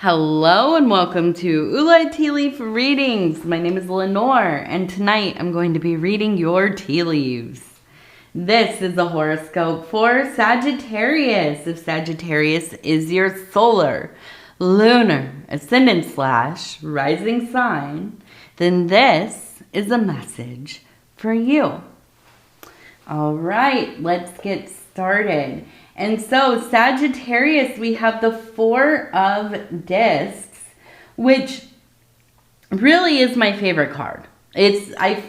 Hello and welcome to Ula Tea Leaf Readings. My name is Lenor and tonight I'm going to be reading your tea leaves. This is the horoscope for Sagittarius. If Sagittarius is your solar, lunar, ascendant / rising sign, then this is a message for you. All right, let's get started. And so Sagittarius, we have the Four of Discs, which really is my favorite card. I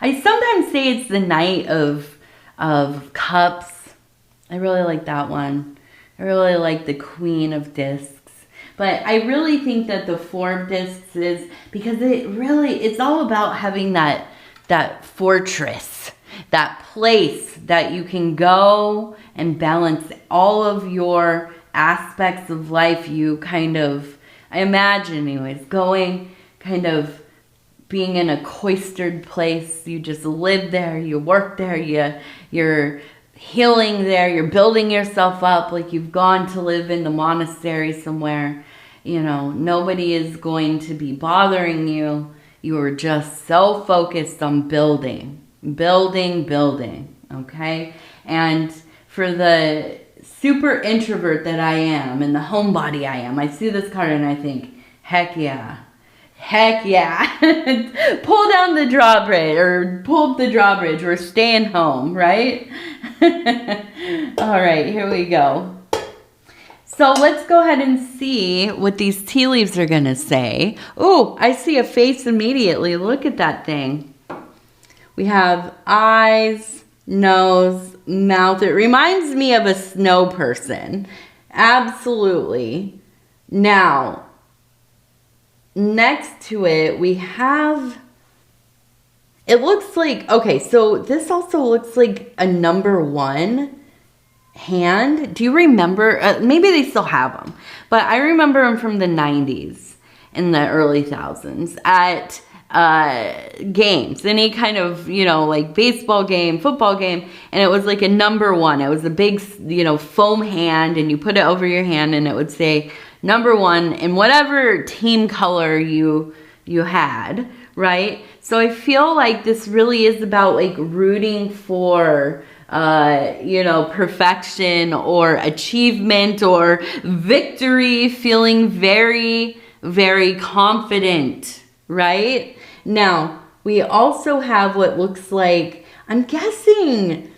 sometimes say it's the Knight of Cups. I really like that one. I really like the Queen of Discs. But I really think that the Four of Discs is because it's all about having that fortress, that place that you can go and balance all of your aspects of life. You kind of, I imagine anyways, going kind of being in a cloistered place. You just live there, you work there, you're healing there, you're building yourself up like you've gone to live in the monastery somewhere. You know, nobody is going to be bothering you. You are just so focused on building, okay? And for the super introvert that I am and the homebody I am, I see this card and I think, heck yeah. Pull down the drawbridge or pull up the drawbridge. We're staying home, right? All right, here we go. So let's go ahead and see what these tea leaves are going to say. Oh, I see a face immediately. Look at that thing. We have eyes, nose, mouth. It reminds me of a snow person. Absolutely. Now, next to it, we have, it looks like, okay, so this also looks like a number 1 hand. Do you remember? Maybe they still have them, but I remember them from the 90s and the early thousands at games, any kind of, like baseball game, football game, and it was like a number 1. It was a big, foam hand, and you put it over your hand, and it would say number 1 in whatever team color you had, right? So I feel like this really is about like rooting for perfection or achievement or victory, feeling very, very confident, right? Now, we also have what looks like, I'm guessing,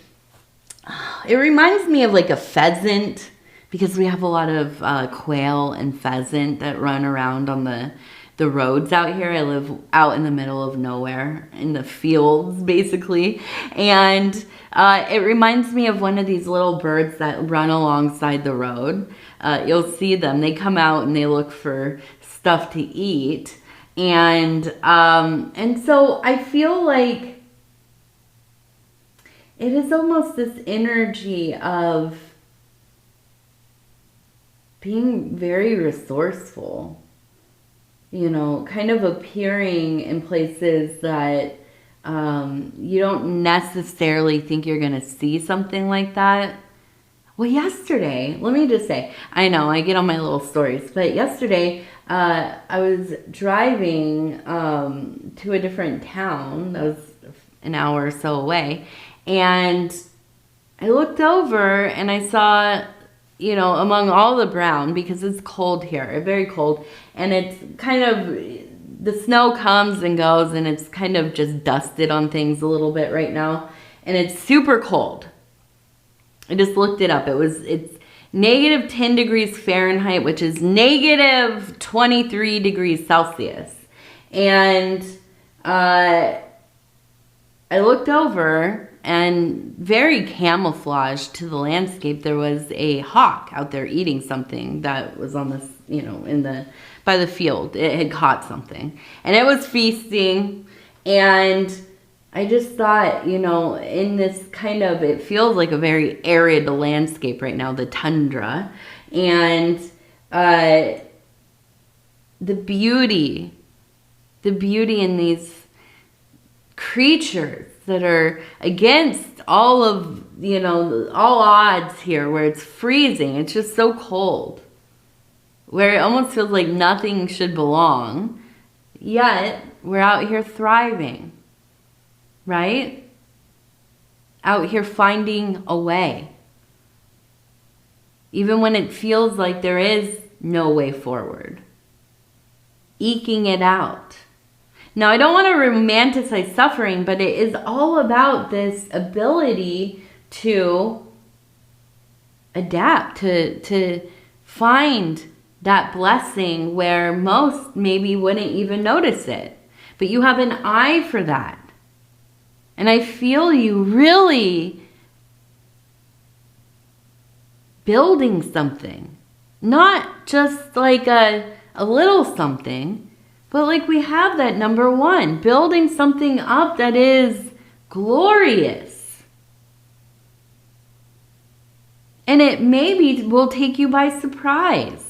it reminds me of like a pheasant, because we have a lot of quail and pheasant that run around on the roads out here. I live out in the middle of nowhere, in the fields, basically. And it reminds me of one of these little birds that run alongside the road. You'll see them. They come out and they look for stuff to eat. And so I feel like it is almost this energy of being very resourceful, kind of appearing in places that you don't necessarily think you're going to see something like that. Well, yesterday, let me just say, I know I get on my little stories, but yesterday I was driving to a different town that was an hour or so away, and I looked over and I saw, among all the brown, because it's cold here, very cold, and it's kind of, the snow comes and goes, and it's kind of just dusted on things a little bit right now, and it's super cold. I just looked it up. It's negative 10 degrees Fahrenheit, which is negative 23 degrees Celsius. And I looked over, and very camouflaged to the landscape, there was a hawk out there eating something that was on this, by the field. It had caught something, and it was feasting. And I just thought, in this kind of, it feels like a very arid landscape right now, the tundra, and the beauty in these creatures that are against all of, all odds here, where it's freezing. It's just so cold. where it almost feels like nothing should belong, yet we're out here thriving, right? Out here finding a way. Even when it feels like there is no way forward. Eking it out. Now, I don't want to romanticize suffering, but it is all about this ability to adapt, to find that blessing where most maybe wouldn't even notice it. But you have an eye for that. And I feel you really building something. Not just like a little something, but like we have that number one, building something up that is glorious. And it maybe will take you by surprise.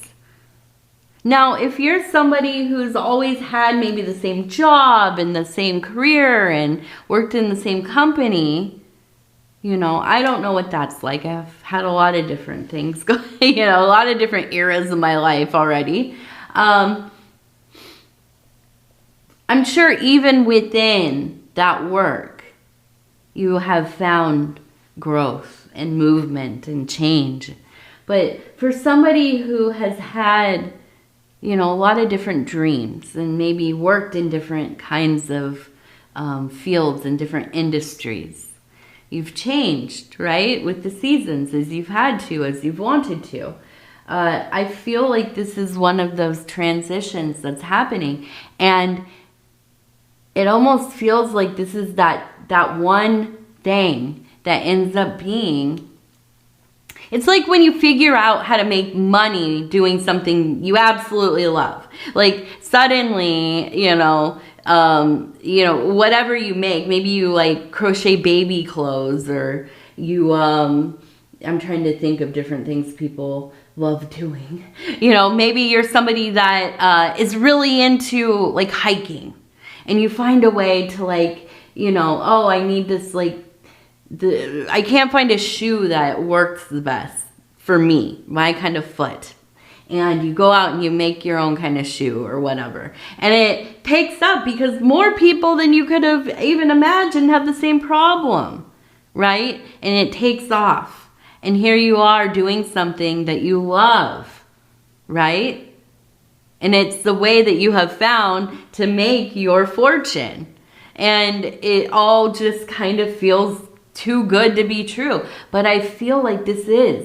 Now, if you're somebody who's always had maybe the same job and the same career and worked in the same company, you know, I don't know what that's like. I've had a lot of different things, you know, a lot of different eras of my life already. I'm sure even within that work, you have found growth and movement and change. But for somebody who has had, you know, a lot of different dreams and maybe worked in different kinds of fields and different industries, you've changed, right? With the seasons, as you've had to, as you've wanted to. I feel like this is one of those transitions that's happening. And it almost feels like this is that one thing that ends up being. It's like when you figure out how to make money doing something you absolutely love. Like suddenly, you know, whatever you make, maybe you like crochet baby clothes, or you, I'm trying to think of different things people love doing. You know, maybe you're somebody that is really into like hiking, and you find a way to like, you know, oh, I need this like, I can't find a shoe that works the best for me, my kind of foot. And you go out and you make your own kind of shoe or whatever. And it picks up because more people than you could have even imagined have the same problem, right? And it takes off. And here you are doing something that you love, right? And it's the way that you have found to make your fortune. And it all just kind of feels too good to be true. But I feel like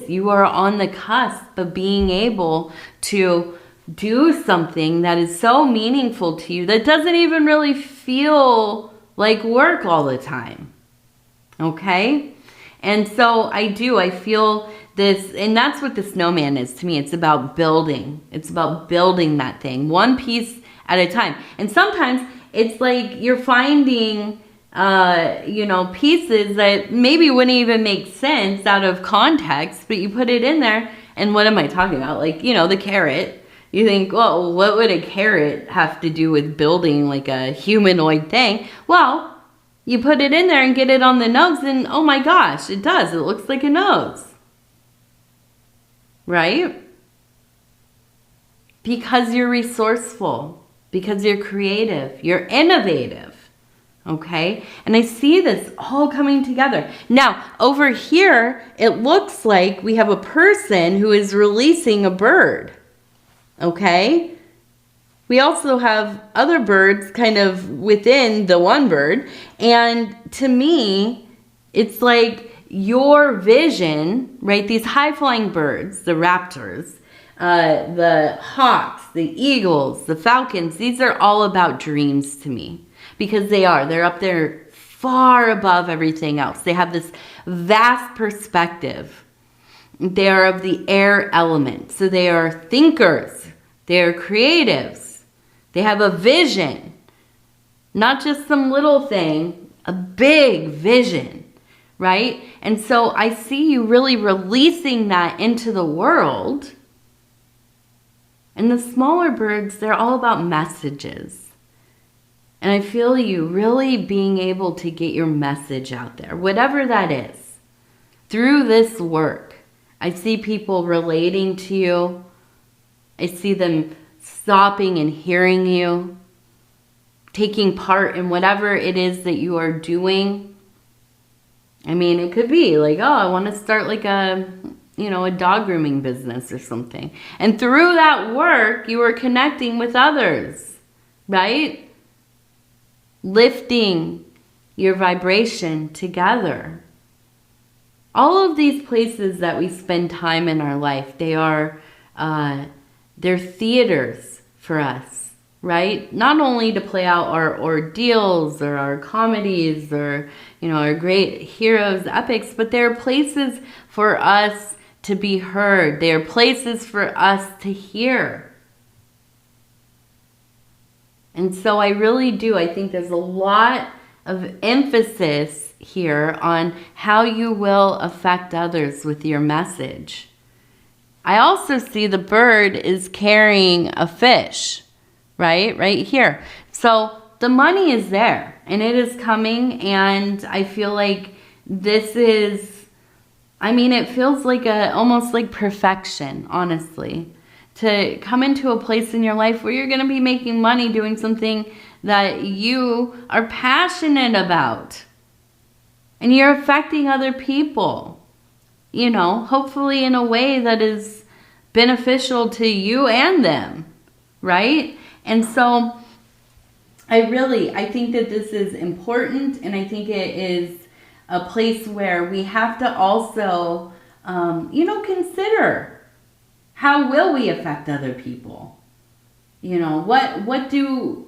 you are on the cusp of being able to do something that is so meaningful to you that doesn't even really feel like work all the time. Okay? And so I feel this, and that's what the snowman is to me. It's about building. It's about building that thing one piece at a time. And sometimes it's like you're finding pieces that maybe wouldn't even make sense out of context, but you put it in there. And what am I talking about? Like, you know, the carrot. You think, well, what would a carrot have to do with building like a humanoid thing? Well, you put it in there and get it on the nose, and oh my gosh, it does. It looks like a nose. Right? Because you're resourceful, because you're creative, you're innovative. Okay, and I see this all coming together. Now, over here, it looks like we have a person who is releasing a bird. Okay, we also have other birds kind of within the one bird. And to me, it's like your vision, right? These high-flying birds, the raptors, the hawks, the eagles, the falcons, these are all about dreams to me. Because they're up there far above everything else. They have this vast perspective. They are of the air element. So they are thinkers. They are creatives. They have a vision. Not just some little thing, a big vision, right? And so I see you really releasing that into the world. And the smaller birds, they're all about messages. And I feel you really being able to get your message out there, whatever that is. Through this work, I see people relating to you I see them stopping and hearing you, taking part in whatever it is that you are doing. I mean, it could be like, oh, I want to start like a dog grooming business or something. And through that work, you are connecting with others, right? Lifting your vibration together. All of these places that we spend time in our life, they're theaters for us, right? Not only to play out our ordeals or our comedies or, our great heroes, epics, but they're places for us to be heard. They are places for us to hear. And so I really do. I think there's a lot of emphasis here on how you will affect others with your message. I also see the bird is carrying a fish, right? Right here. So the money is there and it is coming, and I feel like this is, it feels like almost like perfection, honestly, to come into a place in your life where you're going to be making money doing something that you are passionate about, and you're affecting other people, hopefully in a way that is beneficial to you and them, right? And so I think that this is important, and I think it is a place where we have to also, consider how will we affect other people? What do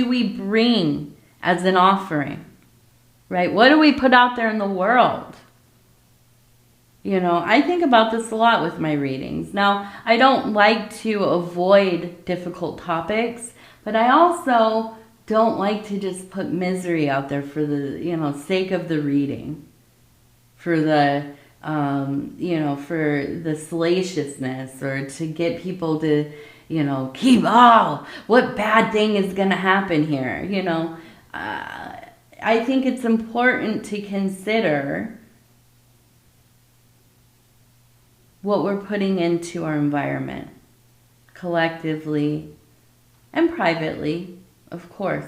we bring as an offering, right? What do we put out there in the world? I think about this a lot with my readings. Now, I don't like to avoid difficult topics, but I also don't like to just put misery out there for the, sake of the reading, for the, for the salaciousness, or to get people to, keep, what bad thing is going to happen here? I think it's important to consider what we're putting into our environment, collectively and privately, of course.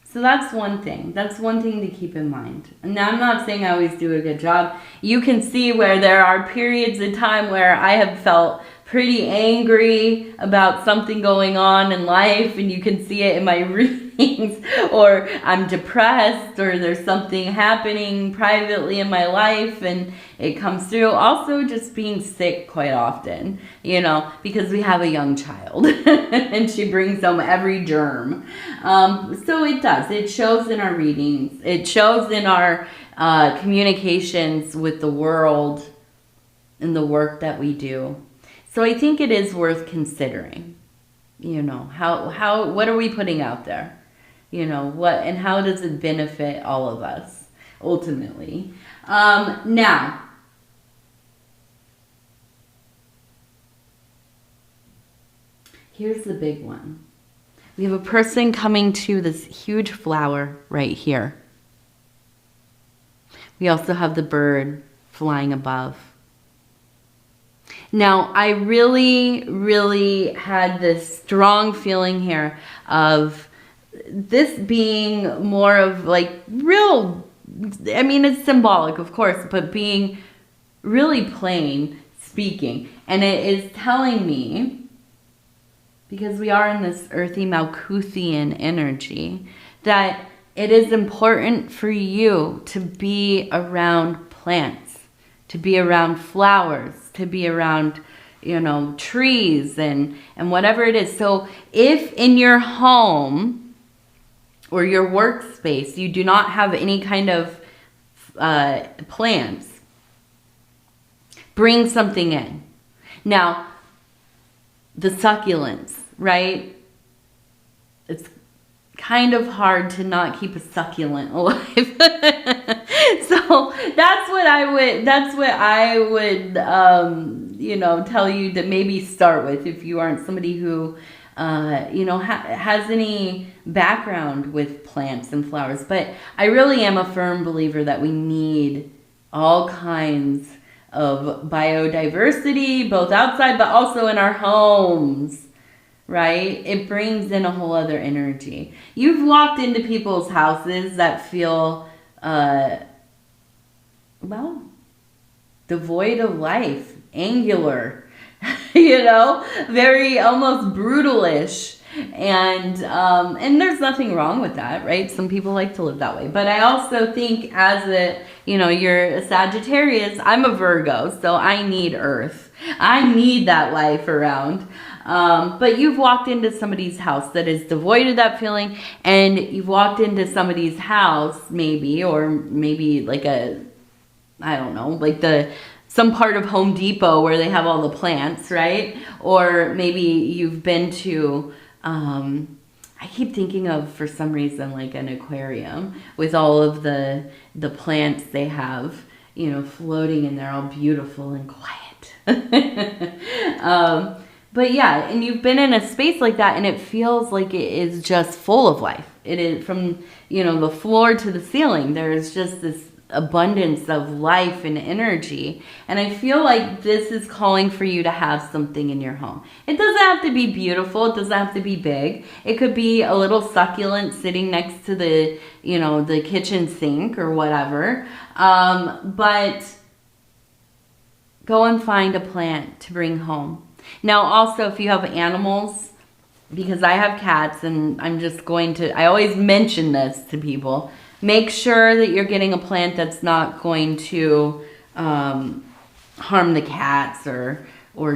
So that's one thing. That's one thing to keep in mind. And now I'm not saying I always do a good job. You can see where there are periods of time where I have felt pretty angry about something going on in life, and you can see it in my readings, or I'm depressed, or there's something happening privately in my life and it comes through. Also just being sick quite often, because we have a young child and she brings home every germ. So it does. It shows in our readings. It shows in our communications with the world and the work that we do. So I think it is worth considering, what are we putting out there? And how does it benefit all of us ultimately? Now, here's the big one. We have a person coming to this huge flower right here. We also have the bird flying above. Now, I really, really had this strong feeling here of this being more of like real, it's symbolic, of course, but being really plain speaking. And it is telling me, because we are in this earthy Malkuthian energy, that it is important for you to be around plants, to be around flowers, to be around, trees and whatever it is. So if in your home or your workspace you do not have any kind of plants, bring something in. Now, the succulents, right? It's kind of hard to not keep a succulent alive. So that's what I would tell you to maybe start with, if you aren't somebody who has any background with plants and flowers. But I really am a firm believer that we need all kinds biodiversity, both outside but also in our homes, right? It brings in a whole other energy. You've walked into people's houses that feel, well, devoid of life, angular, very almost brutalish. And there's nothing wrong with that, right? Some people like to live that way. But I also think you're a Sagittarius, I'm a Virgo, so I need earth. I need that life around. But you've walked into somebody's house that is devoid of that feeling, and you've walked into somebody's house maybe like some part of Home Depot where they have all the plants, right? Or maybe you've been to, I keep thinking of, for some reason, like an aquarium with all of the plants they have, floating in there, all beautiful and quiet. But yeah, and you've been in a space like that, and it feels like it is just full of life. It is from, the floor to the ceiling. There's just this abundance of life and energy. And I feel like this is calling for you to have something in your home. It doesn't have to be beautiful. It doesn't have to be big. It could be a little succulent sitting next to the, the kitchen sink or whatever. But go and find a plant to bring home. Now, also, if you have animals, because I have cats, and I always mention this to people, make sure that you're getting a plant that's not going to harm the cats or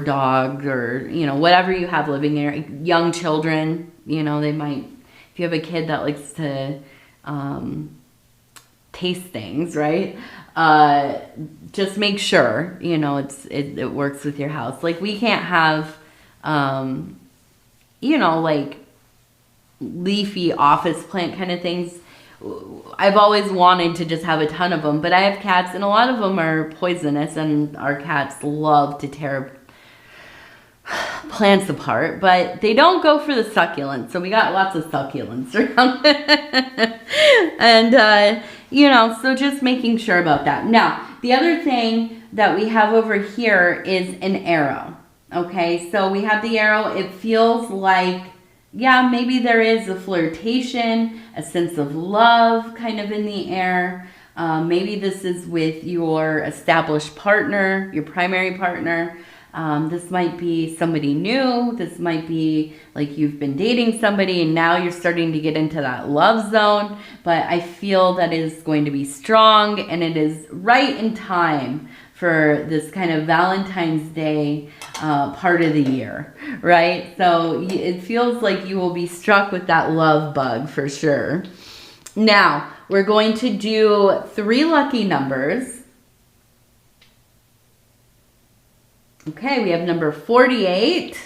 dogs or, whatever you have living there. Young children, they might, if you have a kid that likes to taste things, right? Just make sure, it works with your house. Like, we can't have, like leafy office plant kind of things. I've always wanted to just have a ton of them, but I have cats, and a lot of them are poisonous, and our cats love to tear plants apart, but they don't go for the succulents, so we got lots of succulents around. And, so just making sure about that. Now, the other thing that we have over here is an arrow, okay? So we have the arrow. It feels like, yeah, maybe there is a flirtation, a sense of love kind of in the air. Maybe this is with your established partner, your primary partner. This might be somebody new. This might be like you've been dating somebody and now you're starting to get into that love zone. But I feel that it is going to be strong, and it is right in time for this kind of Valentine's Day part of the year, right? So it feels like you will be struck with that love bug for sure. Now, we're going to do 3 lucky numbers. Okay, we have number 48,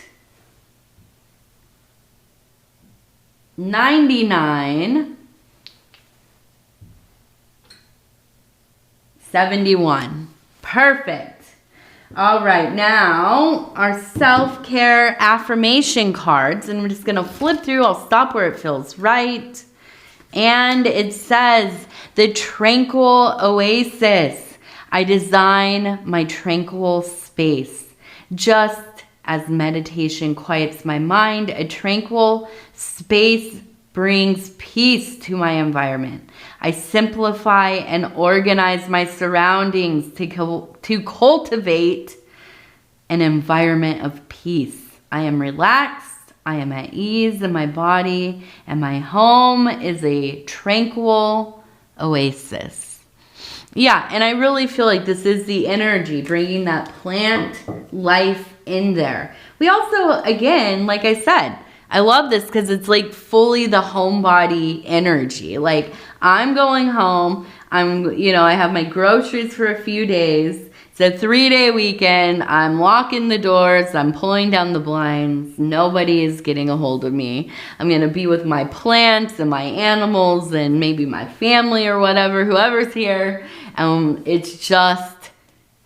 99, 71. Perfect. All right, now our self-care affirmation cards, and we're just going to flip through. I'll stop where it feels right. And it says, the tranquil oasis. I design my tranquil space. Just as meditation quiets my mind, a tranquil space brings peace to my environment. I simplify and organize my surroundings to cultivate an environment of peace. I am relaxed, I am at ease in my body, and my home is a tranquil oasis. Yeah, and I really feel like this is the energy, bringing that plant life in there. We also, again, like I said, I love this because it's like fully the homebody energy. Like, I'm going home, I have my groceries for a few days. It's a 3-day weekend. I'm locking the doors. I'm pulling down the blinds. Nobody is getting a hold of me. I'm going to be with my plants and my animals and maybe my family or whatever, whoever's here. It's just,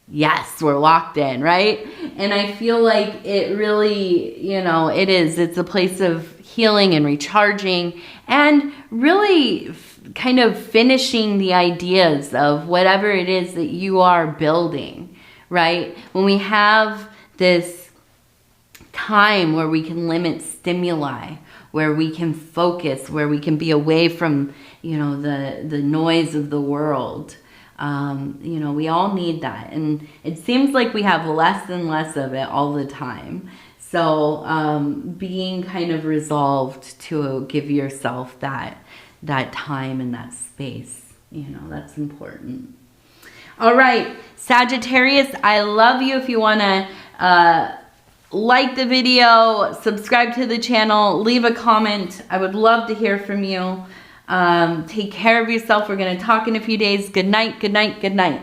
yes, we're locked in, right? And I feel like it really, it's a place of healing and recharging and really kind of finishing the ideas of whatever it is that you are building, right? When we have this time where we can limit stimuli, where we can focus, where we can be away from, you know, the noise of the world. You know, we all need that. And it seems like we have less and less of it all the time. So being kind of resolved to give yourself that time and that space, you know, that's important. All right, Sagittarius, I love you. If you want to like the video, subscribe to the channel, leave a comment. I would love to hear from you. Take care of yourself. We're going to talk in a few days. Good night, good night, good night.